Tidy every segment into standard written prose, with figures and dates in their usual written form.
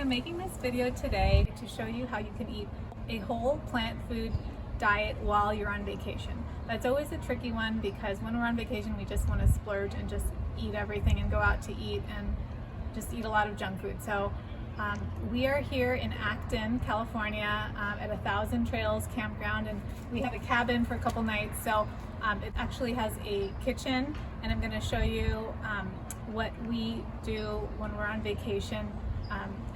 I'm making this video today to show you how you can eat a whole plant food diet while you're on vacation. That's always a tricky one because when we're on vacation we just want to splurge and just eat everything and go out to eat and just eat a lot of junk food. So we are here in Acton, California at 1,000 Trails Campground, and we have a cabin for a couple nights. So it actually has a kitchen, and I'm going to show you what we do when we're on vacation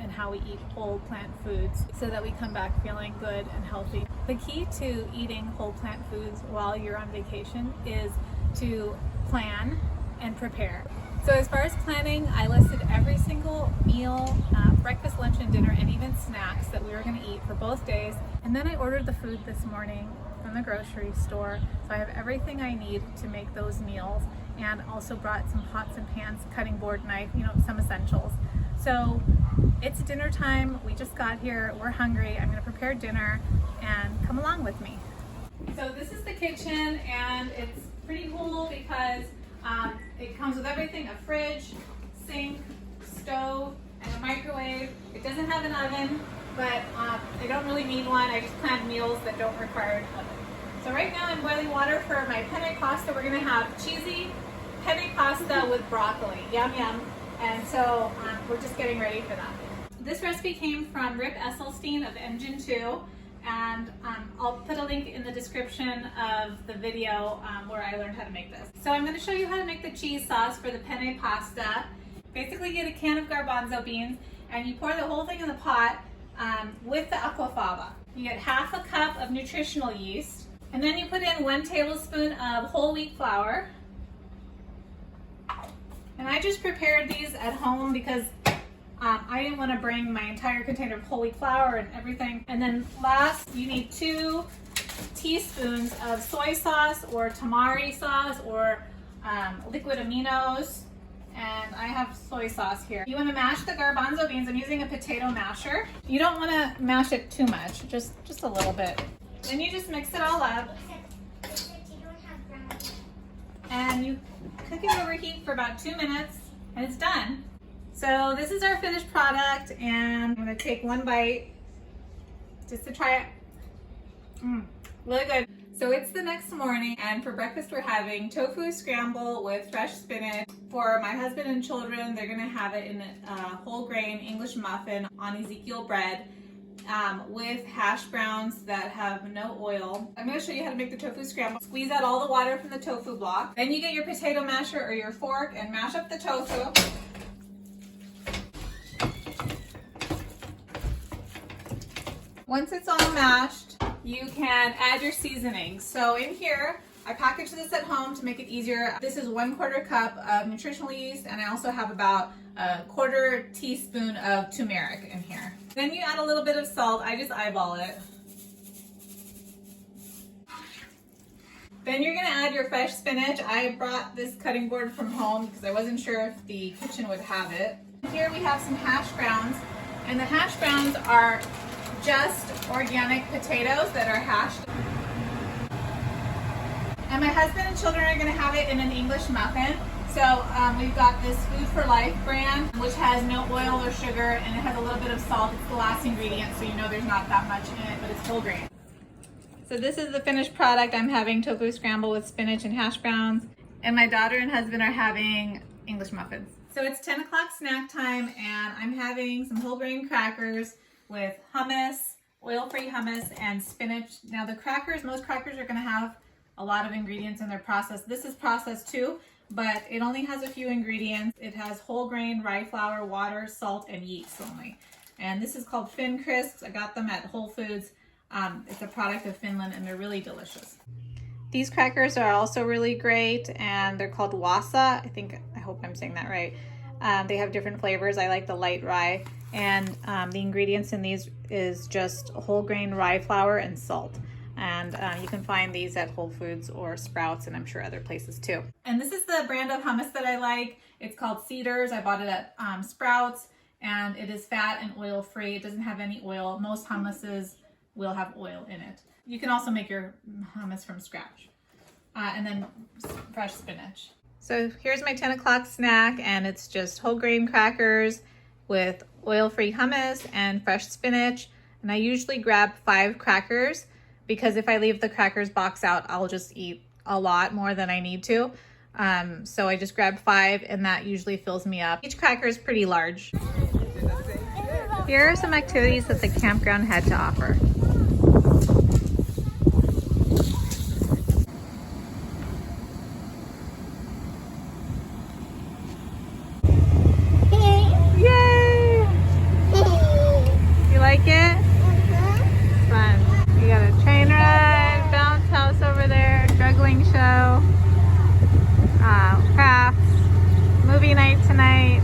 and how we eat whole plant foods so that we come back feeling good and healthy. The key to eating whole plant foods while you're on vacation is to plan and prepare. So as far as planning, I listed every single meal, breakfast, lunch, and dinner, and even snacks that we were going to eat for both days. And then I ordered the food this morning from the grocery store. So I have everything I need to make those meals, and also brought some pots and pans, cutting board knife, some essentials. So it's dinner time. We just got here. We're hungry. I'm going to prepare dinner, and come along with me. So this is the kitchen, and it's pretty cool because it comes with everything: a fridge, sink, stove, and a microwave. It doesn't have an oven, but I don't really need one. I just plan meals that don't require an oven. So right now I'm boiling water for my penne pasta. We're going to have cheesy penne pasta with broccoli. Yum yum. And so we're just getting ready for that. This recipe came from Rip Esselstyn of Engine 2. And I'll put a link in the description of the video where I learned how to make this. So I'm going to show you how to make the cheese sauce for the penne pasta. Basically, you get a can of garbanzo beans and you pour the whole thing in the pot with the aquafaba. You get half a cup of nutritional yeast, and then you put in 1 tablespoon of whole wheat flour. And I just prepared these at home because I didn't want to bring my entire container of whole wheat flour and everything. And then last, you need 2 teaspoons of soy sauce or tamari sauce or liquid aminos. And I have soy sauce here. You want to mash the garbanzo beans. I'm using a potato masher. You don't want to mash it too much, just a little bit. Then you just mix it all up. And you cook it over heat for about 2 minutes, and it's done. So this is our finished product, and I'm gonna take 1 bite just to try it. Really good. So it's the next morning, and for breakfast we're having tofu scramble with fresh spinach. For my husband and children, they're gonna have it in a whole grain English muffin on Ezekiel bread with hash browns that have no oil. I'm gonna show you how to make the tofu scramble. Squeeze out all the water from the tofu block. Then you get your potato masher or your fork and mash up the tofu. Once it's all mashed, you can add your seasonings. So in here, I packaged this at home to make it easier. This is 1/4 cup of nutritional yeast, and I also have about a 1/4 teaspoon of turmeric in here. Then you add a little bit of salt. I just eyeball it. Then you're gonna add your fresh spinach. I brought this cutting board from home because I wasn't sure if the kitchen would have it. Here we have some hash browns, and the hash browns are just organic potatoes that are hashed. And my husband and children are going to have it in an English muffin. So we've got this Food for Life brand, which has no oil or sugar, and it has a little bit of salt. It's the last ingredient, so you know there's not that much in it, but it's whole grain. So this is the finished product. I'm having tofu scramble with spinach and hash browns, and my daughter and husband are having English muffins. So it's 10 o'clock snack time, and I'm having some whole grain crackers with hummus, oil-free hummus, and spinach. Now the crackers, most crackers are going to have a lot of ingredients in their process. This is processed too, but it only has a few ingredients. It has whole grain, rye flour, water, salt, and yeast only. And this is called Fin Crisps. I got them at Whole Foods. It's a product of Finland, and they're really delicious. These crackers are also really great, and they're called wasa. I hope I'm saying that right. They have different flavors. I like the light rye. And the ingredients in these is just whole grain rye flour and salt. And you can find these at Whole Foods or Sprouts, and I'm sure other places too. And this is the brand of hummus that I like. It's called Cedars. I bought it at Sprouts, and it is fat and oil free. It doesn't have any oil. Most hummuses will have oil in it. You can also make your hummus from scratch. And then fresh spinach. So here's my 10 o'clock snack, and it's just whole grain crackers with oil-free hummus and fresh spinach. And I usually grab 5 crackers because if I leave the crackers box out, I'll just eat a lot more than I need to. So I just grab 5 and that usually fills me up. Each cracker is pretty large. Here are some activities that the campground had to offer. Yay! You like it? It's fun. We got a train ride, bounce house over there, juggling show, crafts, movie night tonight,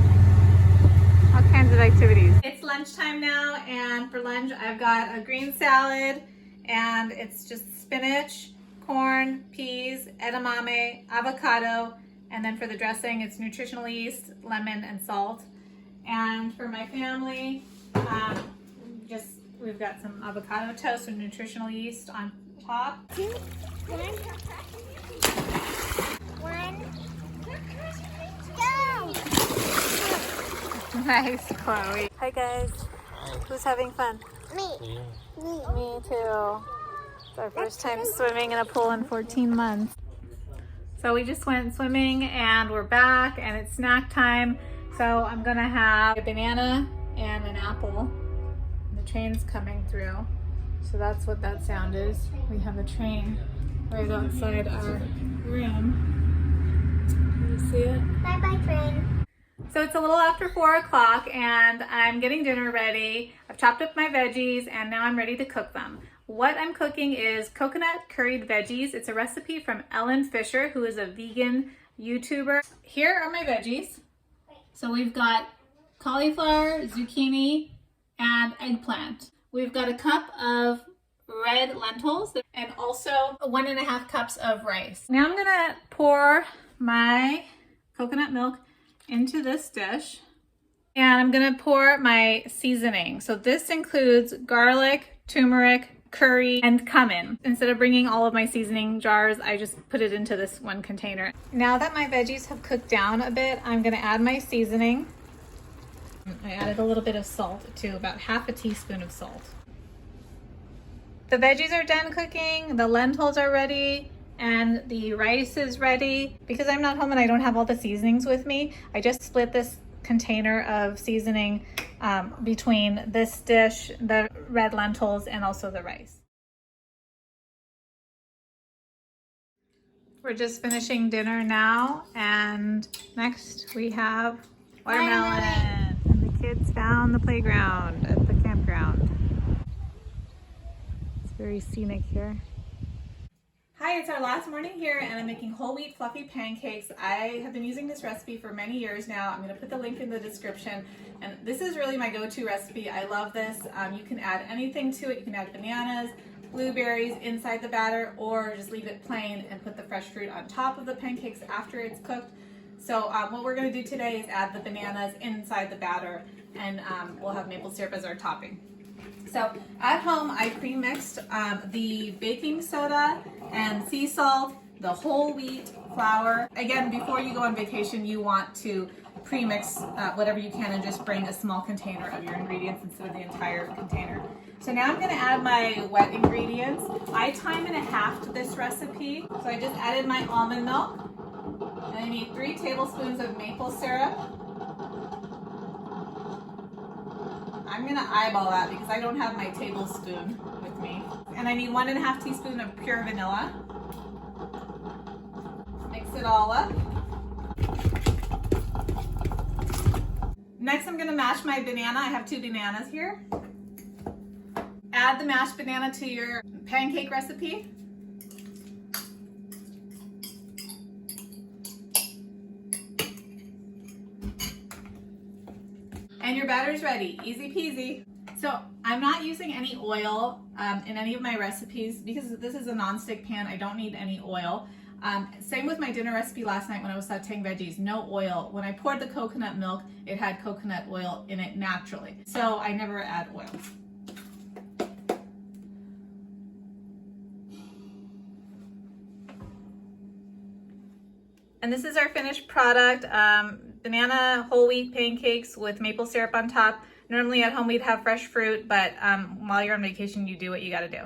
all kinds of activities. It's lunchtime now, and for lunch I've got a green salad, and it's just spinach, corn, peas, edamame, avocado, and then for the dressing it's nutritional yeast, lemon, and salt. And for my family, we've got some avocado toast with nutritional yeast on top. 2, 1, 1, go! Nice, Chloe. Hi guys. Who's having fun? Me. Me too. It's our first time swimming in a pool in 14 months. So we just went swimming and we're back and it's snack time. So I'm gonna have a banana and an apple. The train's coming through. So that's what that sound is. We have a train right outside our room. Can you see it? Bye-bye, train. So it's a little after 4 o'clock and I'm getting dinner ready. I've chopped up my veggies and now I'm ready to cook them. What I'm cooking is coconut curried veggies. It's a recipe from Ellen Fisher, who is a vegan YouTuber. Here are my veggies. So we've got cauliflower, zucchini, and eggplant. We've got a cup of red lentils and also 1.5 cups of rice. Now I'm gonna pour my coconut milk into this dish and I'm gonna pour my seasoning. So this includes garlic, turmeric, curry, and cumin. Instead of bringing all of my seasoning jars, I just put it into this one container. Now that my veggies have cooked down a bit, I'm gonna add my seasoning. I added a little bit of salt too, about 1/2 teaspoon of salt. The veggies are done cooking, the lentils are ready, and the rice is ready. Because I'm not home and I don't have all the seasonings with me, I just split this container of seasoning between this dish, the red lentils, and also the rice. We're just finishing dinner now, and next we have watermelon. And the kids found the playground at the campground. It's very scenic here. Hi, it's our last morning here and I'm making whole wheat fluffy pancakes. I have been using this recipe for many years now. I'm going to put the link in the description, and this is really my go-to recipe. I love this. You can add anything to it. You can add bananas, blueberries inside the batter, or just leave it plain and put the fresh fruit on top of the pancakes after it's cooked. So what we're going to do today is add the bananas inside the batter, and we'll have maple syrup as our topping. So at home, I pre-mixed the baking soda and sea salt, the whole wheat flour. Again, before you go on vacation, you want to pre-mix whatever you can and just bring a small container of your ingredients instead of the entire container. So now I'm gonna add my wet ingredients. I time and a halved this recipe. So I just added my almond milk, and I need 3 tablespoons of maple syrup. I'm gonna eyeball that because I don't have my tablespoon with me. And I need 1.5 teaspoons of pure vanilla. Mix it all up. Next I'm gonna mash my banana. I have 2 bananas here. Add the mashed banana to your pancake recipe. And your batter's ready, easy peasy. So I'm not using any oil in any of my recipes because this is a non-stick pan. I don't need any oil. Same with my dinner recipe last night when I was sauteing veggies, no oil. When I poured the coconut milk, it had coconut oil in it naturally. So I never add oil. And this is our finished product. banana whole wheat pancakes with maple syrup on top. Normally at home we'd have fresh fruit, but while you're on vacation, you do what you gotta do.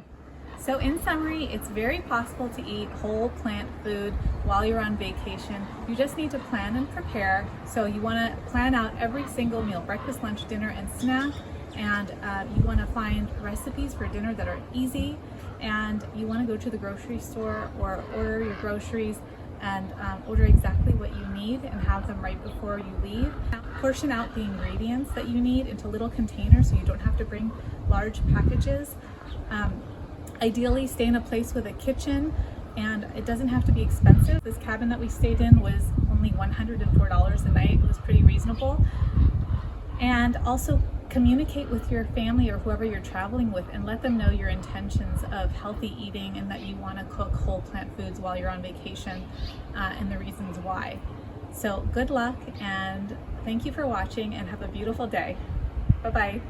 So in summary, it's very possible to eat whole plant food while you're on vacation. You just need to plan and prepare. So you wanna plan out every single meal, breakfast, lunch, dinner, and snack. And you wanna find recipes for dinner that are easy. And you wanna go to the grocery store or order your groceries and order exactly what you need and have them right before you leave. Portion out the ingredients that you need into little containers so you don't have to bring large packages. Ideally stay in a place with a kitchen, and it doesn't have to be expensive. This cabin that we stayed in was only $104 a night. It was pretty reasonable. And also communicate with your family or whoever you're traveling with and let them know your intentions of healthy eating and that you want to cook whole plant foods while you're on vacation and the reasons why. So good luck and thank you for watching and have a beautiful day. Bye-bye.